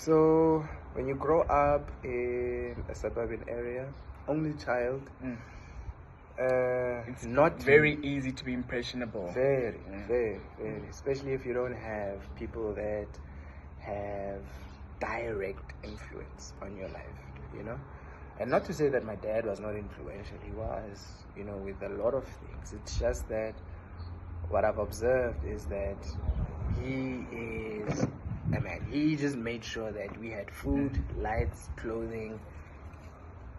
So when you grow up in a suburban area, only child, It's not very easy to be impressionable. very, especially if you don't have people that have direct influence on your life, you know. And not to say that my dad was not influential, he was, you know, with a lot of things. It's just that what I've observed is that he is a man. He just made sure that we had food, lights, clothing,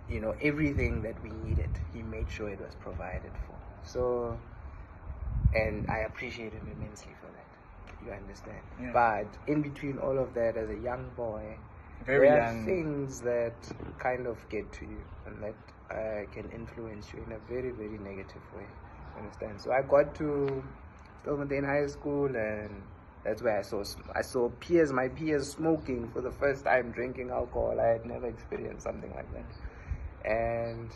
you know, everything that we needed. He made sure it was provided for. So, and I appreciate him immensely for that. You understand? Yeah. But in between all of that, as a young boy, Very there young. are things that kind of get to you and that can influence you in a very, very negative way. Understand? So I got to Stilfontein High School, and that's where I saw my peers smoking for the first time, drinking alcohol. I had never experienced something like that, and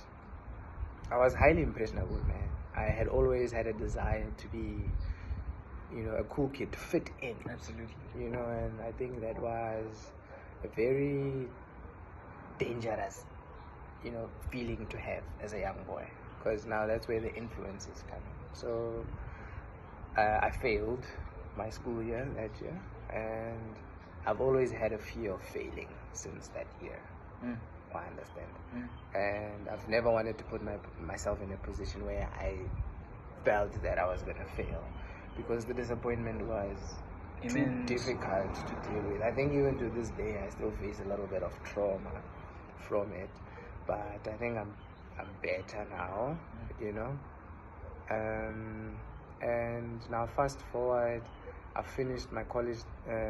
I was highly impressionable, man. I had always had a desire to be, you know, a cool kid, to fit in. Absolutely. You know, and I think that was a very dangerous, you know, feeling to have as a young boy, because now that's where the influence is coming. So I failed my school year that year, and I've always had a fear of failing since that year. I understand. And I've never wanted to put myself in a position where I felt that I was going to fail, because the disappointment was too difficult to deal with. I think even to this day I still face a little bit of trauma from it, but I think I'm better now, you know. And now fast forward, I finished my college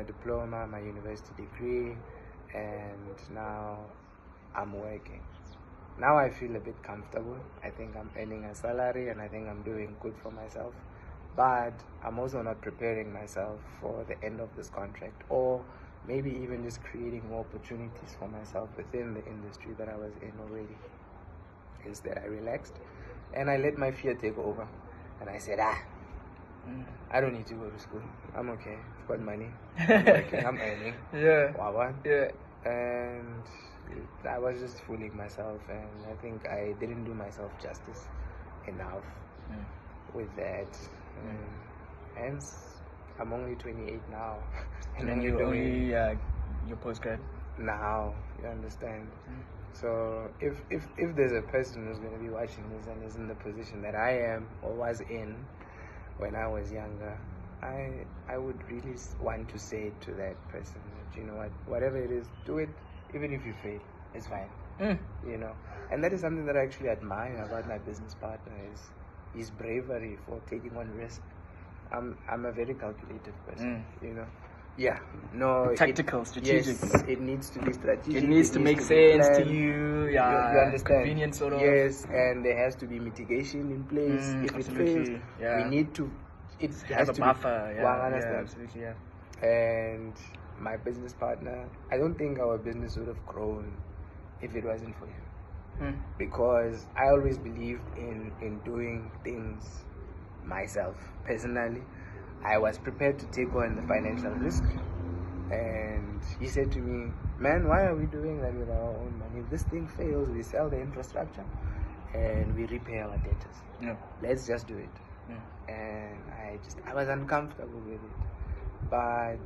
diploma, my university degree, and now I'm working. Now I feel a bit comfortable. I think I'm earning a salary and I think I'm doing good for myself. But I'm also not preparing myself for the end of this contract, or maybe even just creating more opportunities for myself within the industry that I was in already. Instead, I relaxed and I let my fear take over. And I said, I don't need to go to school. I'm okay. I've got money. I'm working. I'm earning. Yeah. And I was just fooling myself, and I think I didn't do myself justice enough with that. Hence, I'm only 28 now. And you're only your postgrad? Now, you understand. So if there's a person who's going to be watching this and is in the position that I am or was in when I was younger, I would really want to say to that person that, you know what, whatever it is, do it. Even if you fail, it's fine. You know, and that is something that I actually admire about my business partner, is his bravery for taking on risk. I'm a very calculated person, you know. Yeah, no. Tactical, strategic. Yes, it needs to be strategic. It needs to make sense to you. Yeah, you understand. Convenient sort of. Yes, and there has to be mitigation in place. If absolutely. it fails, we need to. It has has a to buffer. Be, yeah, understand. Absolutely. Yeah. And my business partner, I don't think our business would have grown if it wasn't for him. Because I always believed in doing things myself personally. I was prepared to take on the financial risk, and he said to me, man, why are we doing that with our own money? If this thing fails, we sell the infrastructure and we repay our debtors. Let's just do it. And I was uncomfortable with it, but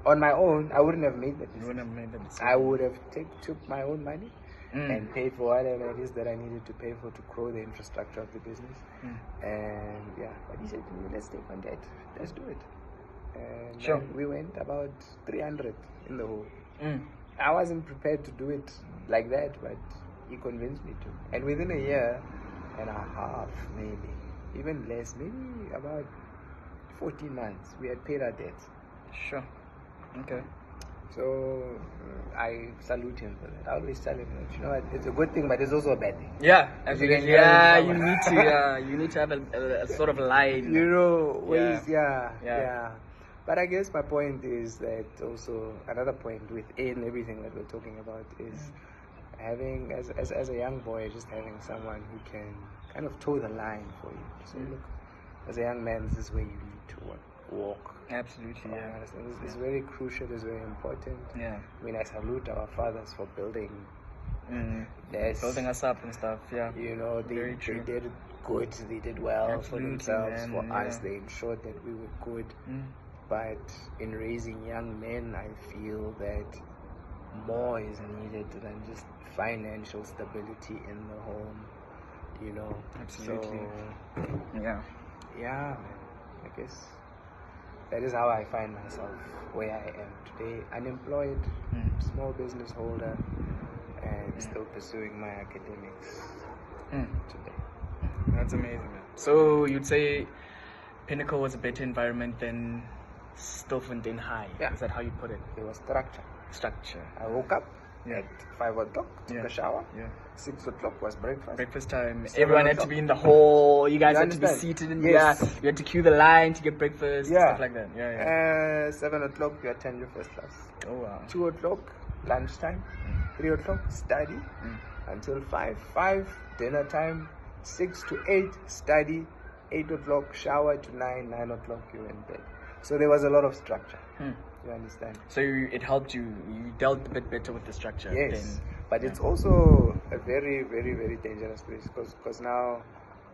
on my own I wouldn't have made that decision. I would have took my own money and paid for whatever it is that I needed to pay for to grow the infrastructure of the business. And but he said to me, let's take on debt, let's do it. And then we went about 300 in the hole. I wasn't prepared to do it like that, but he convinced me to. And within a year and a half, maybe even less, maybe about 14 months, we had paid our debts. Okay. So I salute him for that. I always tell him that, you know what, it's a good thing, but it's also a bad thing. Yeah, absolutely. Yeah, you need to. You need to have a sort of line. You know, ways. Yeah. But I guess my point is that also another point within everything that we're talking about is having, as a young boy, just having someone who can kind of toe the line for you. So look, as a young man, this is where you need to walk. Absolutely, yeah. It's very crucial, it's very important. Yeah. I mean, I salute our fathers for building building us up and stuff, yeah. You know, they did good, they did well Absolutely, for themselves, man, for us, they ensured that we were good. But in raising young men, I feel that more is needed than just financial stability in the home, you know. Absolutely. So, yeah, man, I guess that is how I find myself where I am today, unemployed, small business holder, and still pursuing my academics today. That's amazing, man. So you'd say Pinnacle was a better environment than Stilfontein High? Yeah. Is that how you put it? It was structure. I woke up at 5 o'clock, took a shower. 6 o'clock was breakfast. Breakfast time. Everyone had to be in the hall. You guys had to be seated in you had to queue the line to get breakfast, stuff like that. 7 o'clock, you attend your first class. Oh, wow. 2 o'clock, lunchtime. 3 o'clock, study. Until 5. 5, dinner time. 6 to 8, study. 8 o'clock, shower to 9. 9 o'clock, you're in bed. So there was a lot of structure. You understand? So it helped you. You dealt a bit better with the structure. Yes, but it's also a very, very, very dangerous place because now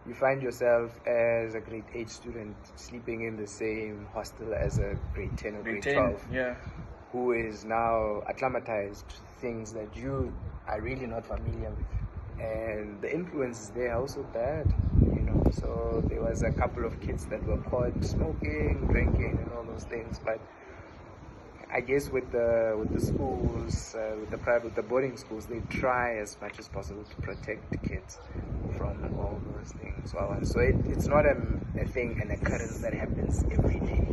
you find yourself as a grade 8 student sleeping in the same hostel as a grade 10 or grade 12. Who is now acclimatized to things that you are really not familiar with. And the influences there are also bad, you know. So there was a couple of kids that were caught smoking, drinking, and all those things. But I guess with the schools, with the boarding schools, they try as much as possible to protect the kids from all those things. So it's not an occurrence that happens every day.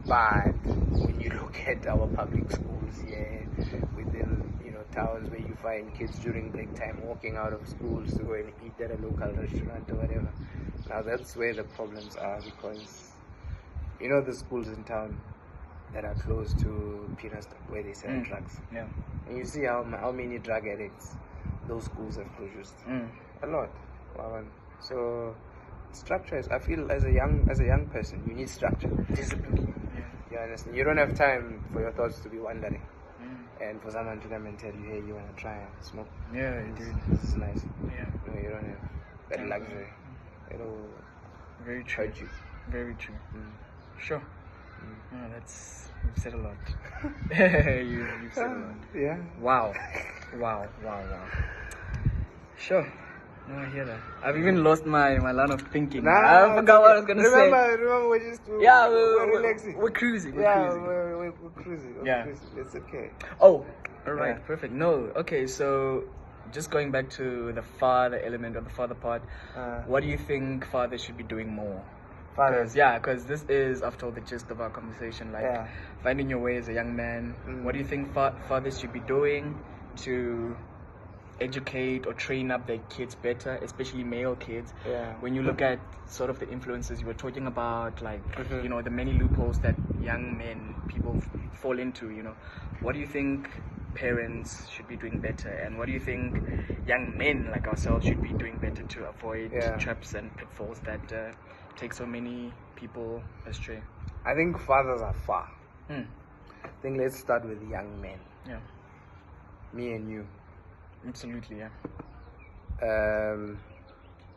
But when you look at our public schools here within towns where you find kids during break time walking out of schools to go and eat at a local restaurant or whatever, now that's where the problems are, because the schools in town that are close to Petersburg where they sell drugs. And you see how many drug addicts those schools have produced. A lot. So structure is, I feel, as a young person, you need structure, discipline. You understand? You don't have time for your thoughts to be wandering. And for someone to come and tell you, hey, you want to try and smoke? Yeah, indeed. This is nice. You don't have that luxury. It'll very true. hurt you. Very true. Sure. You've said a lot. you've said a lot. Yeah. Wow. Sure. No, I hear that. I've even lost my line of thinking. I forgot what I was going to say. Remember, we're just we're relaxing. We're cruising. We're cruising. It's okay. Oh, all right. Perfect. No. Okay, so just going back to the father element or the father part, what do you think fathers should be doing more? Because this is, after all, the gist of our conversation, finding your way as a young man. What do you think fathers should be doing to educate or train up their kids better, especially male kids? When you look at sort of the influences you were talking about, the many loopholes that young men, people fall into, what do you think parents should be doing better, and what do you think young men like ourselves should be doing better to avoid traps and pitfalls that take so many people astray? I think fathers are far. I think let's start with young men. Me and you. Absolutely,